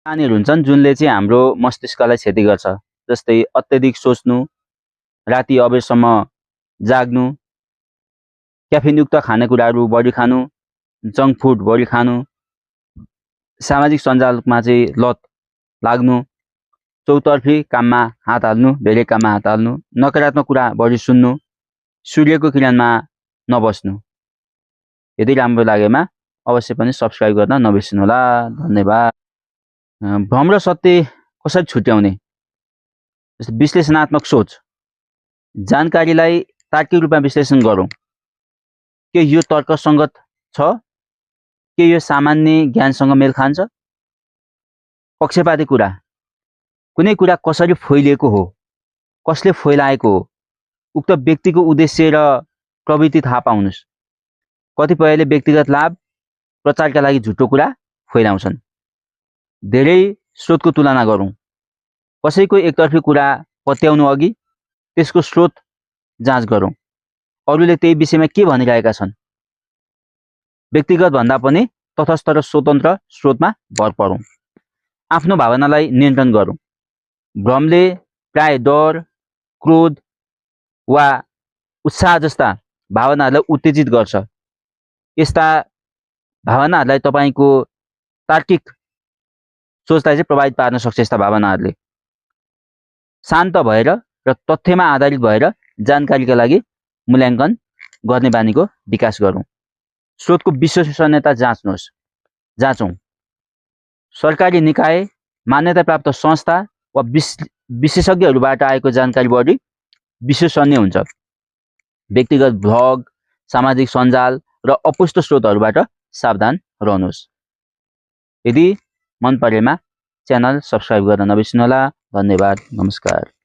बानीहरू हुन्छन् जुनले चाहिँ हाम्रो मस्तिष्कलाई क्षति गर्छ। जस्तै अत्यधिक सोच्नु, राति अबेरसम्म जाग्नु, क्याफिनयुक्त खानेकुराहरू बढी खानु, जङ्क फुड बढी खानु, सामाजिक सञ्जालमा चाहिँ लत लाग्नु, चौतर्फी काममा हात हाल्नु, धेरै काममा हात हाल्नु, नकारात्मक कुरा बढी सुन्नु, सूर्यको किरणमा नबस्नु। यदि राम्रो लागेमा अवश्य पनि सब्स्क्राइब गर्न नबिर्सनुहोला। धन्यवाद। भ्रम र सत्य कसरी छुट्याउने? जस्तै विश्लेषणात्मक सोच, जानकारीलाई तार्किक रूपमा विश्लेषण गरौँ। के यो तर्कसङ्गत छ? के यो सामान्य ज्ञानसँग मेल खान्छ? पक्षपाती कुरा, कुनै कुरा कसरी फैलिएको हो, कसले फैलाएको हो, उक्त व्यक्तिको उद्देश्य र प्रवृत्ति थाहा पाउनुस्। कतिपयले व्यक्तिगत लाभ, प्रचारका लागि झुटो कुरा फैलाउँछन्। धेरै स्रोतको तुलना गरौँ। कसैको एकतर्फी कुरा पत्याउनु अघि त्यसको स्रोत जाँच गरौँ। अरूले त्यही विषयमा के भनिरहेका छन्। व्यक्तिगत भन्दा पनि तटस्थ र स्वतन्त्र स्रोतमा भर परौँ। आफ्नो भावनालाई नियन्त्रण गरौँ। भ्रमले प्राय डर, क्रोध वा उत्साह जस्ता भावनाहरूलाई उत्तेजित गर्छ। यस्ता भावनाहरूलाई तपाईको तार्किक सोचलाई चाहिँ प्रभावित पार्न सक्छ। यस्ता भावनाहरूले शान्त भएर र तथ्यमा आधारित भएर जानकारीका लागि मूल्याङ्कन गर्ने बानीको विकास गरौँ। स्रोतको विश्वसनीयता जाँचौँ। सरकारी निकाय, मान्यता प्राप्त संस्था वा विशेषज्ञहरूबाट आएको जानकारी बढी विश्वसनीय हुन्छ। व्यक्तिगत ब्लग, सामाजिक सञ्जाल र अपुष्ट स्रोतहरूबाट सावधान रहनुहोस्। यदि मन परेमा च्यानल सब्स्क्राइब गर्न नबिर्सनुहोला। धन्यवाद। नमस्कार।